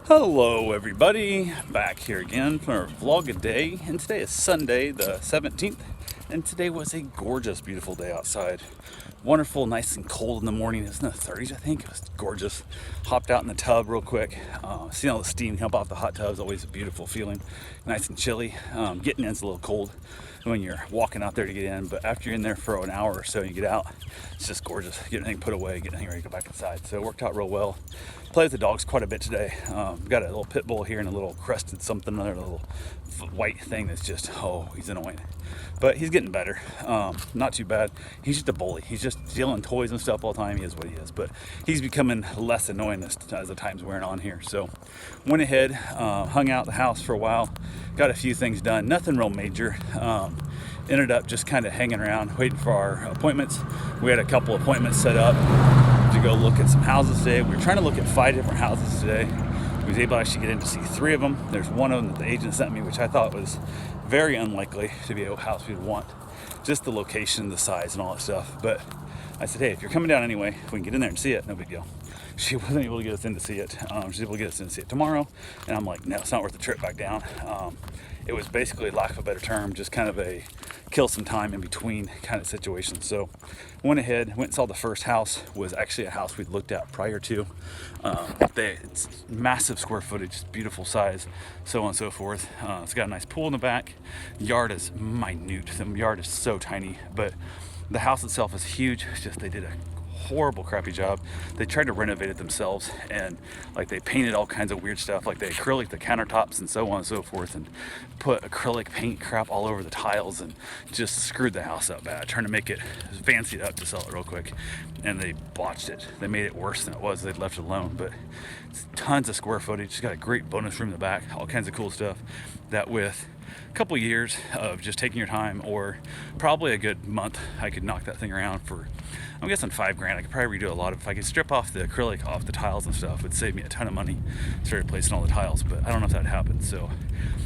Hello everybody, back here again for our vlog a day, and today is Sunday the 17th, and today was a gorgeous, beautiful day outside. Wonderful, nice and cold in the morning. It was in the 30s, I think. It was gorgeous. Hopped out in the tub real quick. Seeing all the steam come off the hot tub is always a beautiful feeling. Nice and chilly. Getting in's a little cold when you're walking out there to get in, but after you're in there for an hour or so and you get out, it's just gorgeous. Get everything put away, get everything ready to go back inside. So it worked out real well. Played with the dogs quite a bit today. Got a little pit bull here and a little crested something, another little white thing that's just, oh, he's annoying. But he's getting better. Not too bad. He's just a bully. He's just stealing toys and stuff all the time. He is what he is. But he's becoming less annoying as the time's wearing on here. So went ahead, hung out the house for a while, got a few things done. Nothing real major. Ended up just kind of hanging around, waiting for our appointments. We had a couple appointments set up to go look at some houses today. We were trying to look at 5 different houses today. We was able to actually get in to see 3 of them. There's one of them that the agent sent me, which I thought was very unlikely to be a house we'd want. Just the location, the size, and all that stuff. But I said, hey, if you're coming down anyway, we can get in there and see it. No big deal. She wasn't able to get us in to see it. She was able to get us in to see it tomorrow. And I'm like, no, it's not worth the trip back down. It was basically, lack of a better term, just kind of a kill some time in between kind of situation. So went ahead, went and saw the first house. Was actually a house we'd looked at prior to. It's massive square footage, beautiful size, so on and so forth. It's got a nice pool in the back. Yard is minute. The yard is so tiny, but the house itself is huge. It's just they did a horrible crappy job. They tried to renovate it themselves, and like they painted all kinds of weird stuff, like they acrylic the countertops and so on and so forth, and put acrylic paint crap all over the tiles, and just screwed the house up bad, trying to make it fancy up to sell it real quick, and they botched it. They made it worse than it was. They'd left it alone. But it's tons of square footage. It's got a great bonus room in the back, all kinds of cool stuff that with a couple years of just taking your time, or probably a good month, I could knock that thing around for, I'm guessing $5,000. I could probably redo a lot of, if I could strip off the acrylic off the tiles and stuff, it would save me a ton of money, start replacing all the tiles. But I don't know if that happens. So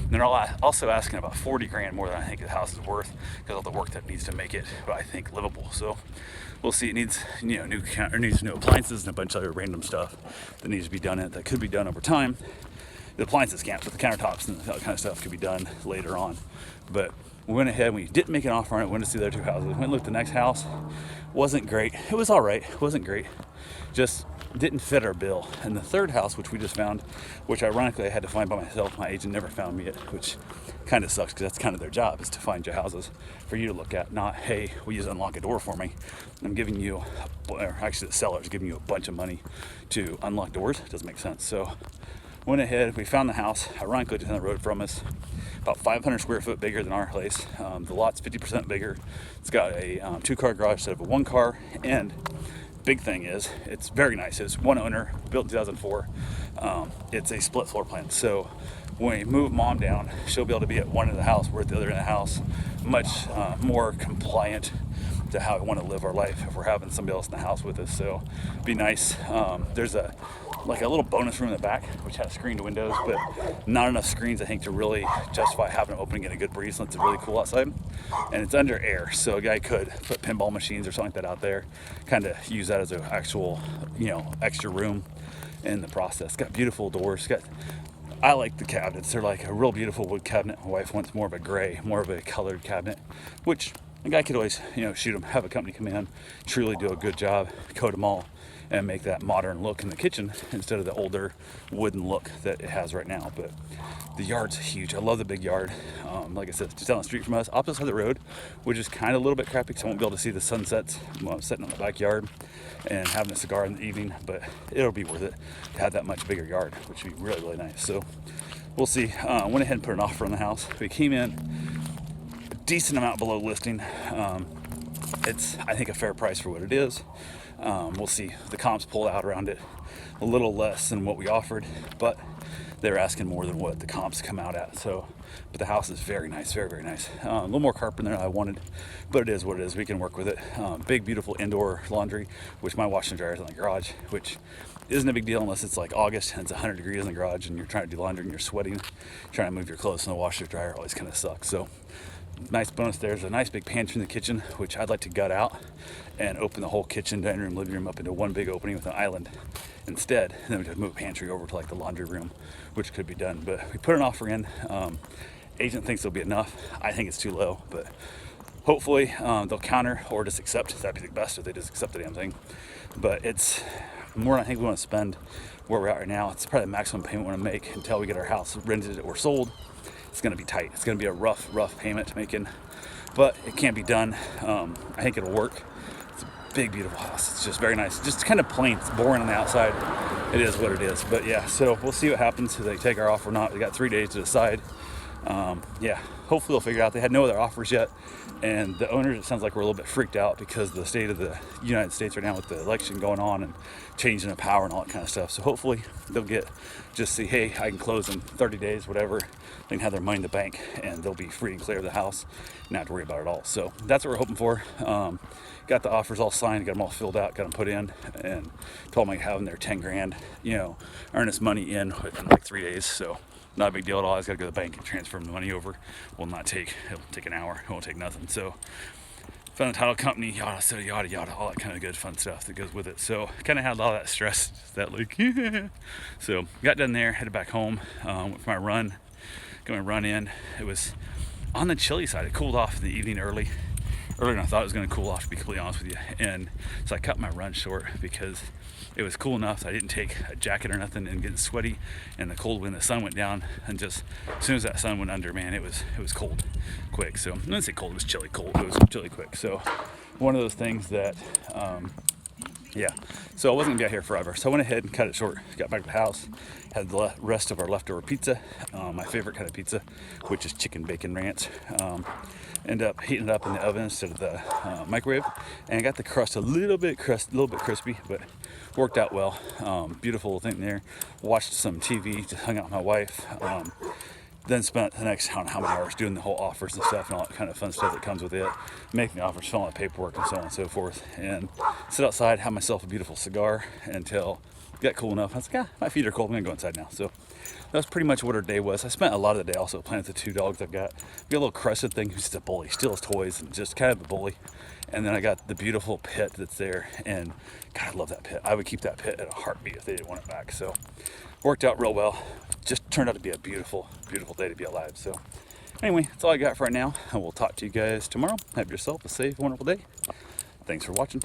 they're also asking about $40,000 more than I think the house is worth, because all the work that needs to make it, I think, livable. So we'll see. It needs, needs new appliances and a bunch of other random stuff that needs to be done in it that could be done over time. The appliances can't, but the countertops and that kind of stuff could be done later on. But we went ahead, we didn't make an offer on it, went to see the other 2 houses. Went and looked at the next house. Wasn't great. It was all right. It wasn't great. Just didn't fit our bill. And the 3rd house, which we just found, which ironically I had to find by myself, my agent never found me it, which kind of sucks, because that's kind of their job, is to find you houses for you to look at, not, hey, will you just unlock a door for me? I'm giving you, or actually the seller's giving you a bunch of money to unlock doors. It doesn't make sense. So went ahead, we found the house, ironically just down the road from us, about 500 square foot bigger than our place. The lot's 50% bigger. It's got a 2-car garage instead of a 1-car, and big thing is, it's very nice. It's one owner, built in 2004. It's a split floor plan. So when we move mom down, she'll be able to be at one end of the house, we're at the other end of the house. Much more compliant to how we want to live our life if we're having somebody else in the house with us. So be nice. There's a little bonus room in the back, which has screened windows, but not enough screens, I think, to really justify having it open and get a good breeze unless it's really cool outside. And it's under air, so a guy could put pinball machines or something like that out there, kind of use that as an actual, extra room in the process. It's got beautiful doors. I like the cabinets. They're like a real beautiful wood cabinet. My wife wants more of a gray, more of a colored cabinet, which a guy could always, shoot them, have a company come in, truly do a good job, coat them all, and make that modern look in the kitchen instead of the older wooden look that it has right now. But the yard's huge. I love the big yard. Like I said, just down the street from us, opposite side of the road, which is kind of a little bit crappy because I won't be able to see the sunsets while I'm sitting in the backyard and having a cigar in the evening, but it'll be worth it to have that much bigger yard, which would be really, really nice. So we'll see. Went ahead and put an offer on the house. We came in a decent amount below listing. It's, I think, a fair price for what it is. We'll see. The comps pulled out around it a little less than what we offered, but they're asking more than what the comps come out at. So, but the house is very nice, very, very nice. A little more carpet than I wanted, but it is what it is. We can work with it. Big, beautiful indoor laundry, which my washer and dryer is in the garage, which isn't a big deal unless it's like August and it's 100 degrees in the garage and you're trying to do laundry and you're sweating. Trying to move your clothes in the washer and dryer always kind of sucks. So nice bonus. There's a nice big pantry in the kitchen, which I'd like to gut out and open the whole kitchen, dining room, living room up into one big opening with an island instead. And then we just move a pantry over to like the laundry room, which could be done. But we put an offer in. Agent thinks it'll be enough. I think it's too low, but hopefully they'll counter or just accept. That'd be the best if they just accept the damn thing. But it's more than I think we want to spend where we're at right now. It's probably the maximum payment we want to make until we get our house rented or sold. It's going to be tight. It's going to be a rough payment to make in, but it can't be done. I think it'll work. It's a big, beautiful house. It's just very nice. Just kind of plain. It's boring on the outside. It is what it is. But yeah, so we'll see what happens if they take our offer or not. We got 3 days to decide. Yeah, hopefully they'll figure it out. They had no other offers yet, and the owners, it sounds like, we're a little bit freaked out because of the state of the United States right now with the election going on and changing of power and all that kind of stuff. So hopefully they'll just see, hey, I can close in 30 days, whatever. They can have their money in the bank and they'll be free and clear of the house, not have to worry about it at all. So that's what we're hoping for. Got the offers all signed, got them all filled out, got them put in, and told them I have them there 10 grand, earnest money in like 3 days. So not a big deal at all. I just got to go to the bank and transfer the money over. It'll take an hour. It won't take nothing. So found a title company, yada, so yada, yada, all that kind of good fun stuff that goes with it. So kind of had a lot of that stress, that like, So got done there, headed back home, went for my run, got my run in. It was on the chilly side. It cooled off in the evening earlier than I thought it was going to cool off, to be completely honest with you. And so I cut my run short because it was cool enough that I didn't take a jacket or nothing and getting sweaty. And the cold wind, the sun went down, and just as soon as that sun went under, man, it was cold quick. So I didn't say cold, it was chilly cold. It was chilly quick. So one of those things that, yeah. So I wasn't gonna be out here forever. So I went ahead and cut it short. Got back to the house, had the rest of our leftover pizza, my favorite kind of pizza, which is chicken bacon ranch. End up heating it up in the oven instead of the microwave, and I got the crust a little bit crispy, but worked out well. Beautiful thing there. Watched some TV, just hung out with my wife. Then spent the next, I don't know how many hours doing the whole offers and stuff and all that kind of fun stuff that comes with it, making the offers, filling out paperwork, and so on and so forth. And sit outside, have myself a beautiful cigar until it got cool enough. I was like, my feet are cold. I'm gonna go inside now. So that's pretty much what our day was. I spent a lot of the day also playing with the 2 dogs I've got. We got a little crested thing who's just a bully, steals toys and just kind of a bully. And then I got the beautiful pit that's there, and God, I love that pit. I would keep that pit at a heartbeat if they didn't want it back. So worked out real well. Just turned out to be a beautiful, beautiful day to be alive. So anyway, that's all I got for right now. I will talk to you guys tomorrow. Have yourself a safe, wonderful day. Thanks for watching.